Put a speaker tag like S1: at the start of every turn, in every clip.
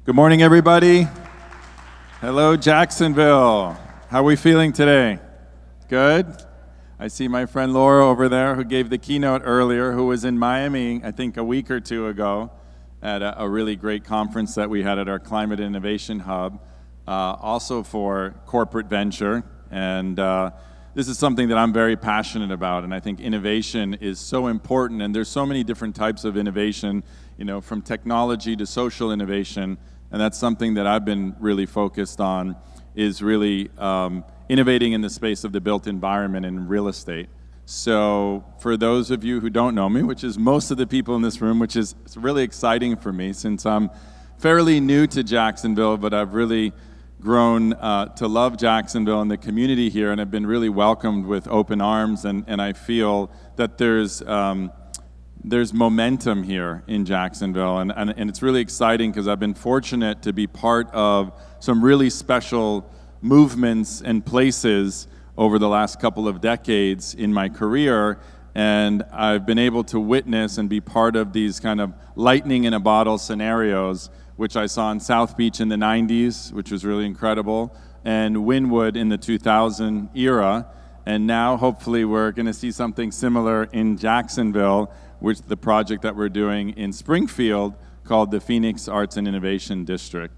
S1: Good morning, everybody. Hello, Jacksonville. How are we feeling today? Good? I see my friend Laura over there who gave the keynote earlier, who was in Miami, I think a week or two ago, at a really great conference that we had at our Climate Innovation Hub, also for corporate venture. And this is something that I'm very passionate about, and I think innovation is so important, and there's so many different types of innovation, from technology to social innovation, and that's something that I've been really focused on, is really innovating in the space of the built environment and real estate. So for those of you who don't know me, which is most of the people in this room, which is really exciting for me since I'm fairly new to Jacksonville, but I've really grown to love Jacksonville and the community here, and I've been really welcomed with open arms, and I feel that there's momentum here in Jacksonville, and it's really exciting because I've been fortunate to be part of some really special movements and places over the last couple of decades in my career, and I've been able to witness and be part of these kind of lightning in a bottle scenarios, which I saw in South Beach in the 90s, which was really incredible, and Wynwood in the 2000 era, and now hopefully we're going to see something similar in Jacksonville, which the project that we're doing in Springfield called the Phoenix Arts and Innovation District.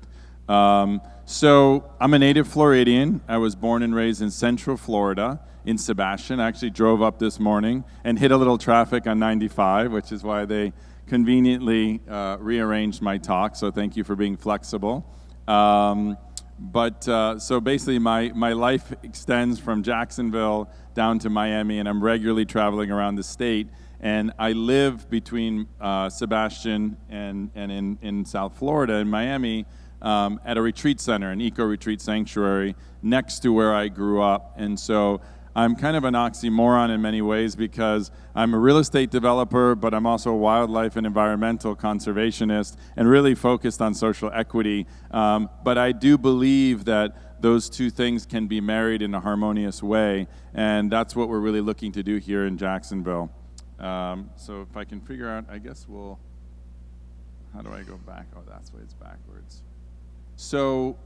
S1: So I'm a native Floridian. I was born and raised in Central Florida, in Sebastian. I actually drove up this morning and hit a little traffic on 95, which is why they conveniently rearranged my talk, so thank you for being flexible. So basically my life extends from Jacksonville down to Miami, and I'm regularly traveling around the state, and I live between Sebastian and in South Florida, in Miami, at a retreat center, an eco-retreat sanctuary, next to where I grew up. And so I'm kind of an oxymoron in many ways because I'm a real estate developer, but I'm also a wildlife and environmental conservationist and really focused on social equity. But I do believe that those two things can be married in a harmonious way, and that's what we're really looking to do here in Jacksonville. So if I can figure out, I guess how do I go back? Oh, that's why it's backwards. So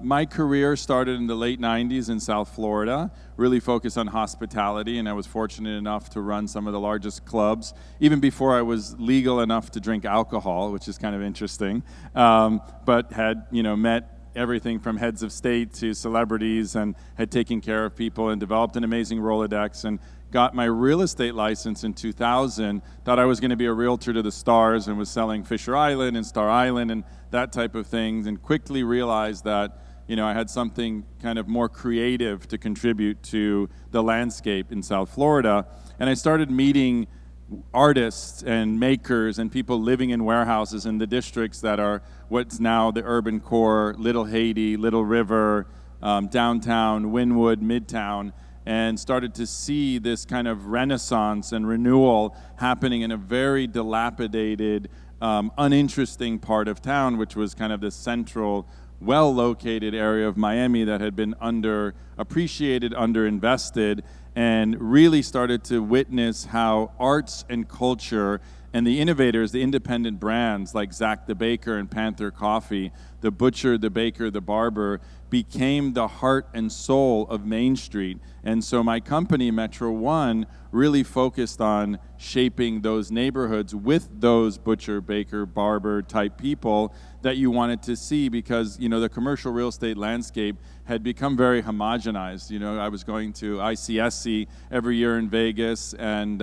S1: my career started in the late 90s in South Florida, really focused on hospitality, and I was fortunate enough to run some of the largest clubs, even before I was legal enough to drink alcohol, which is kind of interesting, but had met everything from heads of state to celebrities, and had taken care of people and developed an amazing Rolodex, and got my real estate license in 2000, thought I was going to be a realtor to the stars, and was selling Fisher Island and Star Island and that type of things, and quickly realized that I had something kind of more creative to contribute to the landscape in South Florida. And I started meeting artists and makers and people living in warehouses in the districts that are what's now the urban core, Little Haiti, Little River, downtown, Wynwood, Midtown, and started to see this kind of renaissance and renewal happening in a very dilapidated, uninteresting part of town, which was kind of the central, well-located area of Miami that had been underappreciated, underinvested, and really started to witness how arts and culture and the innovators, the independent brands like Zach the Baker and Panther Coffee, the butcher, the baker, the barber, became the heart and soul of Main Street. And so my company, Metro One, really focused on shaping those neighborhoods with those butcher, baker, barber type people that you wanted to see, because the commercial real estate landscape had become very homogenized. I was going to ICSC every year in Vegas, and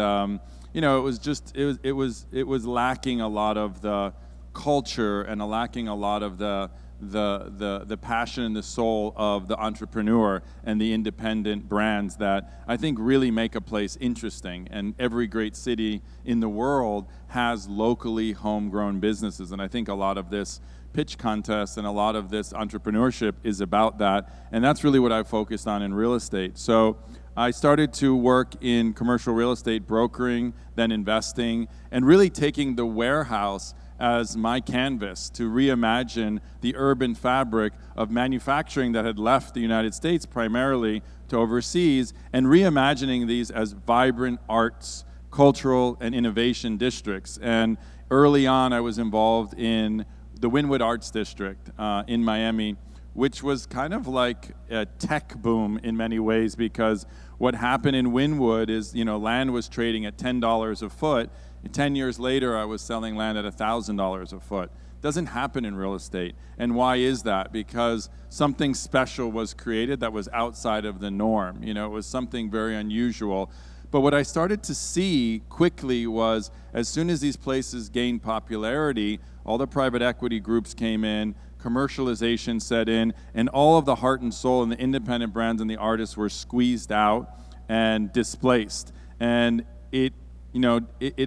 S1: it was lacking a lot of the culture and lacking a lot of the passion and the soul of the entrepreneur and the independent brands that I think really make a place interesting. And every great city in the world has locally homegrown businesses, and I think a lot of this pitch contest and a lot of this entrepreneurship is about that, and that's really what I've focused on in real estate. So I started to work in commercial real estate brokering, then investing, and really taking the warehouse as my canvas to reimagine the urban fabric of manufacturing that had left the United States primarily to overseas, and reimagining these as vibrant arts, cultural, and innovation districts. And early on, I was involved in the Wynwood Arts District in Miami, which was kind of like a tech boom in many ways, because what happened in Wynwood is, land was trading at $10 a foot. 10 years later, I was selling land at $1,000 a foot. Doesn't happen in real estate. And why is that? Because something special was created that was outside of the norm. It was something very unusual. But what I started to see quickly was, as soon as these places gained popularity, all the private equity groups came in, commercialization set in, and all of the heart and soul and the independent brands and the artists were squeezed out and displaced. And it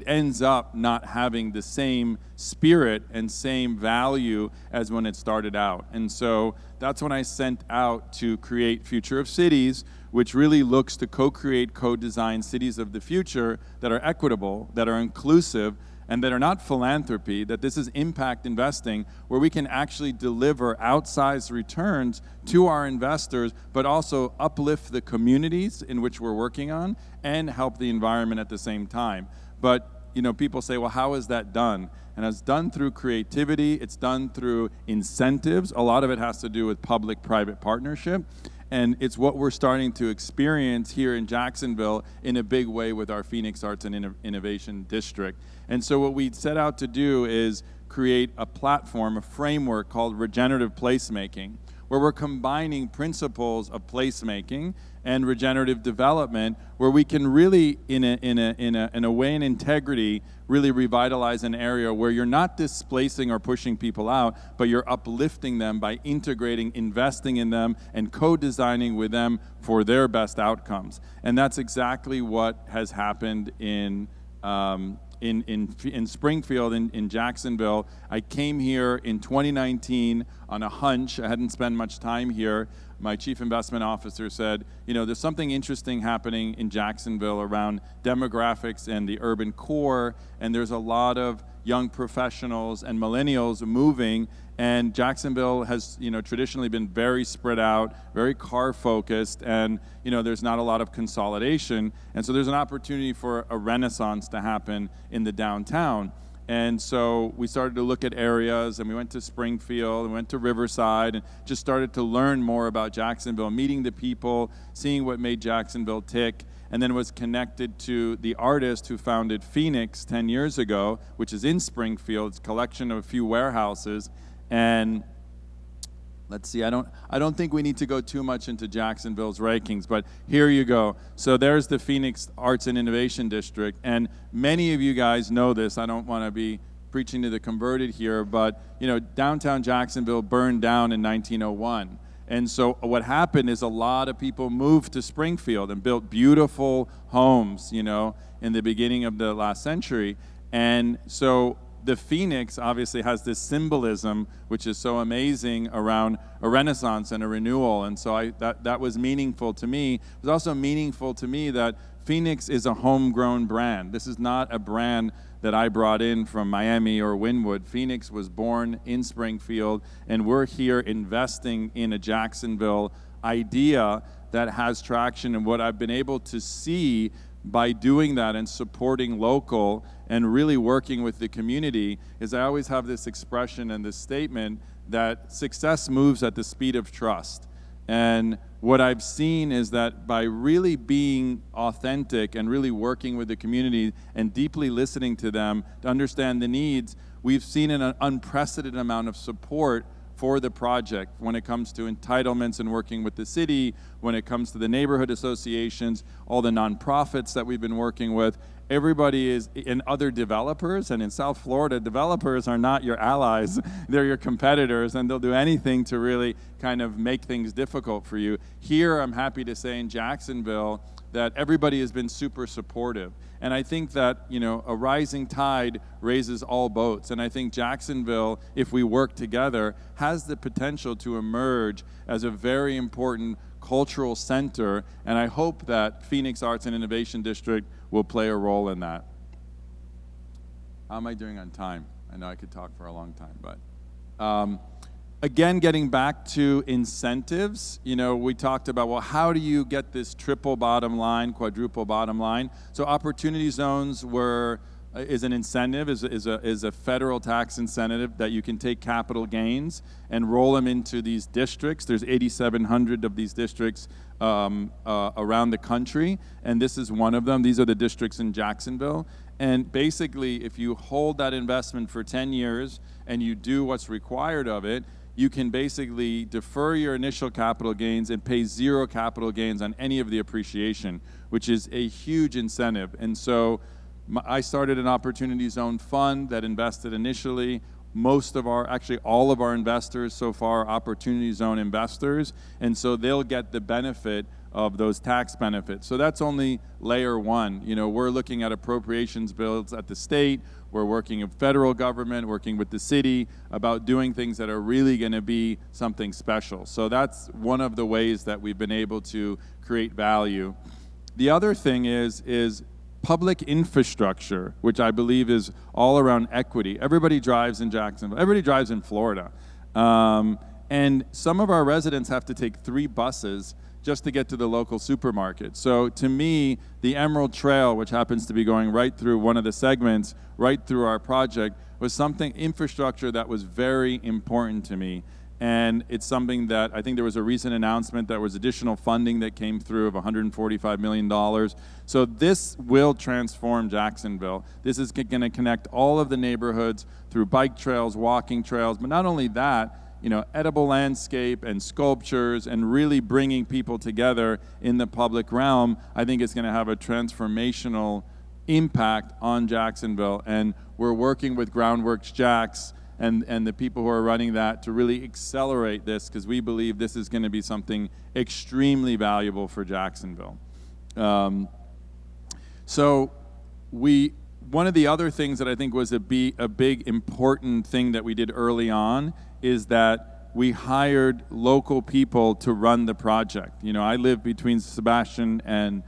S1: ends up not having the same spirit and same value as when it started out. And so that's when I sent out to create Future of Cities, which really looks to co-create, co-design cities of the future that are equitable, that are inclusive, and that are not philanthropy, that this is impact investing, where we can actually deliver outsized returns to our investors, but also uplift the communities in which we're working on and help the environment at the same time. But people say, well, how is that done? And it's done through creativity, it's done through incentives. A lot of it has to do with public-private partnership. And it's what we're starting to experience here in Jacksonville in a big way with our Phoenix Arts and Innovation District. And so what we set out to do is create a platform, a framework called regenerative placemaking, where we're combining principles of placemaking and regenerative development, where we can really, in a way in integrity, really revitalize an area where you're not displacing or pushing people out, but you're uplifting them by integrating, investing in them, and co-designing with them for their best outcomes. And that's exactly what has happened in Springfield, in Jacksonville. I came here in 2019 on a hunch. I hadn't spent much time here. My chief investment officer said, there's something interesting happening in Jacksonville around demographics and the urban core, and there's a lot of young professionals and millennials moving, and Jacksonville has traditionally been very spread out, very car focused, and there's not a lot of consolidation, and so there's an opportunity for a renaissance to happen in the downtown. And so we started to look at areas, and we went to Springfield, and went to Riverside, and just started to learn more about Jacksonville, meeting the people, seeing what made Jacksonville tick, and then was connected to the artist who founded Phoenix 10 years ago, which is in Springfield. It's a collection of a few warehouses. And let's see, I don't think we need to go too much into Jacksonville's rankings, but here you go. So there's the Phoenix Arts and Innovation District, and many of you guys know this. I don't want to be preaching to the converted here, but downtown Jacksonville burned down in 1901. And so what happened is a lot of people moved to Springfield and built beautiful homes, in the beginning of the last century. And so the Phoenix obviously has this symbolism, which is so amazing, around a renaissance and a renewal. And so that was meaningful to me. It was also meaningful to me that Phoenix is a homegrown brand. This is not a brand that I brought in from Miami or Wynwood. Phoenix was born in Springfield, and we're here investing in a Jacksonville idea that has traction. And what I've been able to see by doing that and supporting local and really working with the community is I always have this expression and this statement that success moves at the speed of trust. And what I've seen is that by really being authentic and really working with the community and deeply listening to them to understand the needs, we've seen an unprecedented amount of support for the project when it comes to entitlements and working with the city, when it comes to the neighborhood associations, all the nonprofits that we've been working with. Everybody is, and other developers, and in South Florida, developers are not your allies, they're your competitors, and they'll do anything to really kind of make things difficult for you. Here, I'm happy to say in Jacksonville that everybody has been super supportive. And I think that, a rising tide raises all boats. And I think Jacksonville, if we work together, has the potential to emerge as a very important cultural center. And I hope that Phoenix Arts and Innovation District will play a role in that. How am I doing on time? I know I could talk for a long time, but again, getting back to incentives, we talked about, well, how do you get this triple bottom line, quadruple bottom line? So opportunity zones were is an incentive, is a federal tax incentive that you can take capital gains and roll them into these districts. There's 8,700 of these districts around the country, and this is one of them. These are the districts in Jacksonville. And basically, if you hold that investment for 10 years and you do what's required of it, you can basically defer your initial capital gains and pay zero capital gains on any of the appreciation, which is a huge incentive. And so I started an Opportunity Zone fund that invested initially. Most of actually all of our investors so far are Opportunity Zone investors, and so they'll get the benefit of those tax benefits. So that's only layer one. You know, we're looking at appropriations bills at the state. We're working with federal government, working with the city about doing things that are really going to be something special. So that's one of the ways that we've been able to create value. The other thing is public infrastructure, which I believe is all around equity. Everybody drives in Jacksonville. Everybody drives in Florida. And some of our residents have to take 3 buses just to get to the local supermarket. So to me, the Emerald Trail, which happens to be going right through one of the segments, right through our project, was something, infrastructure that was very important to me. And it's something that I think there was a recent announcement that was additional funding that came through of $145 million. So this will transform Jacksonville. This is going to connect all of the neighborhoods through bike trails, walking trails, but not only that, you know, edible landscape and sculptures and really bringing people together in the public realm. I think it's going to have a transformational impact on Jacksonville. And we're working with Groundworks Jax and the people who are running that to really accelerate this, because we believe this is going to be something extremely valuable for Jacksonville. So one of the other things that I think was a big important thing that we did early on is that we hired local people to run the project. You know, I live between Sebastian and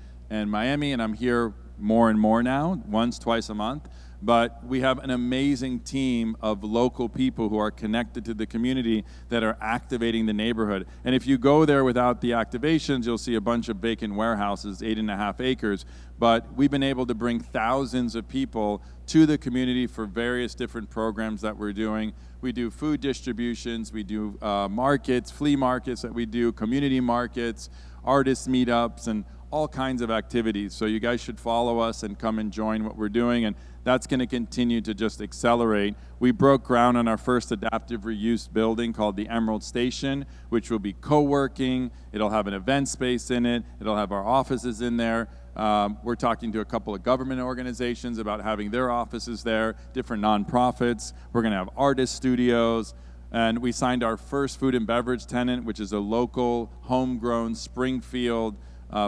S1: Miami, and I'm here more and more now, once, twice a month. But we have an amazing team of local people who are connected to the community that are activating the neighborhood. And if you go there without the activations, you'll see a bunch of vacant warehouses, 8.5 acres. But we've been able to bring thousands of people to the community for various different programs that we're doing. We do food distributions, we do markets, flea markets that we do, community markets, artist meetups, and all kinds of activities. So you guys should follow us and come and join what we're doing, and that's going to continue to just accelerate. We broke ground on our first adaptive reuse building called the Emerald Station, which will be co-working. It'll have an event space in it. It'll have our offices in there. We're talking to a couple of government organizations about having their offices there, different nonprofits. We're going to have artist studios. And we signed our first food and beverage tenant, which is a local, homegrown Springfield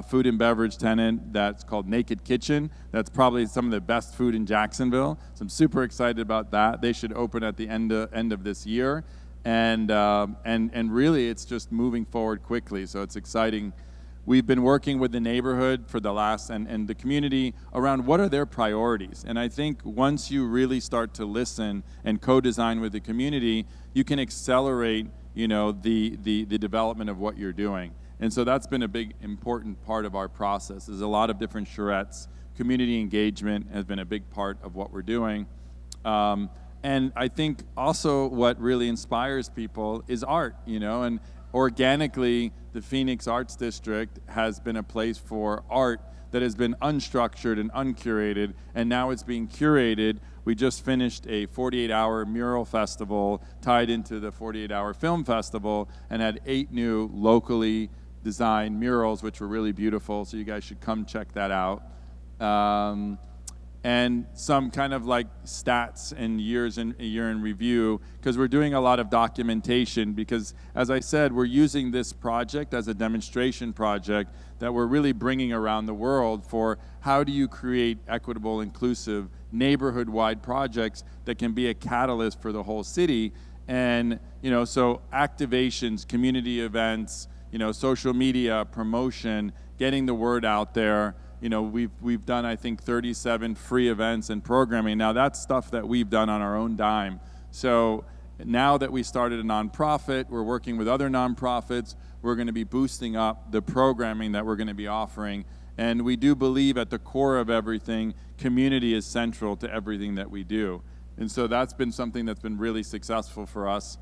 S1: food and beverage tenant that's called Naked Kitchen. That's probably some of the best food in Jacksonville. So I'm super excited about that. They should open at the end of this year. And really, it's just moving forward quickly. So it's exciting. We've been working with the neighborhood for the last, and the community around what are their priorities. And I think once you really start to listen and co-design with the community, you can accelerate, you know, the development of what you're doing. And so that's been a big, important part of our process. There's a lot of different charrettes. Community engagement has been a big part of what we're doing. And I think also what really inspires people is art, you know, and organically, the Phoenix Arts District has been a place for art that has been unstructured and uncurated, and now it's being curated. We just finished a 48-hour mural festival tied into the 48-hour film festival and had 8 new locally designed murals, which were really beautiful, so you guys should come check that out. And some kind of like stats and year in review, because we're doing a lot of documentation, because as I said, we're using this project as a demonstration project that we're really bringing around the world for how do you create equitable, inclusive, neighborhood-wide projects that can be a catalyst for the whole city. And, you know, so activations, community events, you know, social media, promotion, getting the word out there. You know, we've done, I think, 37 free events and programming. Now, that's stuff that we've done on our own dime. So now that we started a nonprofit, we're working with other nonprofits, we're going to be boosting up the programming that we're going to be offering. And we do believe at the core of everything, community is central to everything that we do. And so that's been something that's been really successful for us.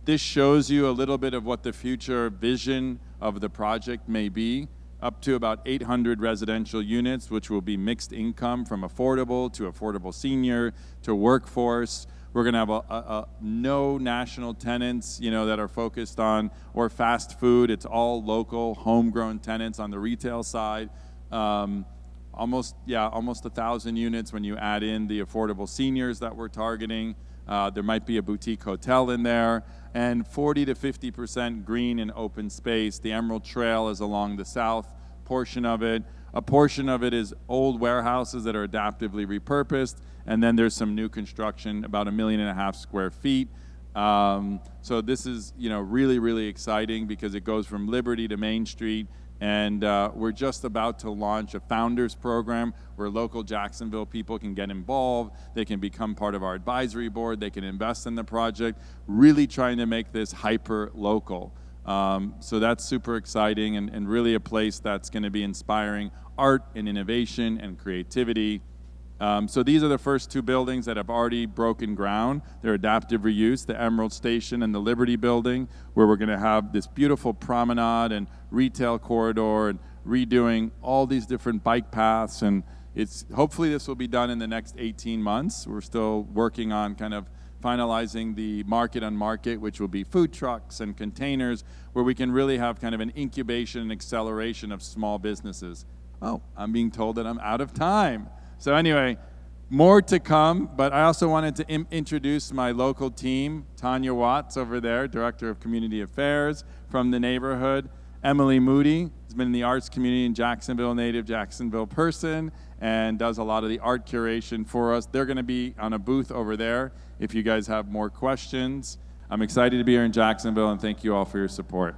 S1: This shows you a little bit of what the future vision of the project may be, up to about 800 residential units, which will be mixed income from affordable to affordable senior to workforce. We're going to have no national tenants, that are focused on or fast food. It's all local, homegrown tenants on the retail side. Almost 1,000 units when you add in the affordable seniors that we're targeting. There might be a boutique hotel in there, and 40 to 50% green and open space. The Emerald Trail is along the south portion of it. A portion of it is old warehouses that are adaptively repurposed, and then there's some new construction, about 1.5 million square feet. So this is, really, really exciting because it goes from Liberty to Main Street, and we're just about to launch a founders program where local Jacksonville people can get involved. They can become part of our advisory board. They can invest in the project, really trying to make this hyper local. So that's super exciting and really a place that's going to be inspiring art and innovation and creativity. So these are the first two buildings that have already broken ground. They're adaptive reuse, the Emerald Station and the Liberty Building, where we're going to have this beautiful promenade and retail corridor and redoing all these different bike paths. And hopefully this will be done in the next 18 months. We're still working on kind of finalizing the market on market, which will be food trucks and containers, where we can really have kind of an incubation and acceleration of small businesses. Oh, I'm being told that I'm out of time. So anyway, more to come, but I also wanted to introduce my local team. Tanya Watts over there, Director of Community Affairs from the neighborhood. Emily Moody has been in the arts community in Jacksonville, native Jacksonville person, and does a lot of the art curation for us. They're going to be on a booth over there if you guys have more questions. I'm excited to be here in Jacksonville, and thank you all for your support.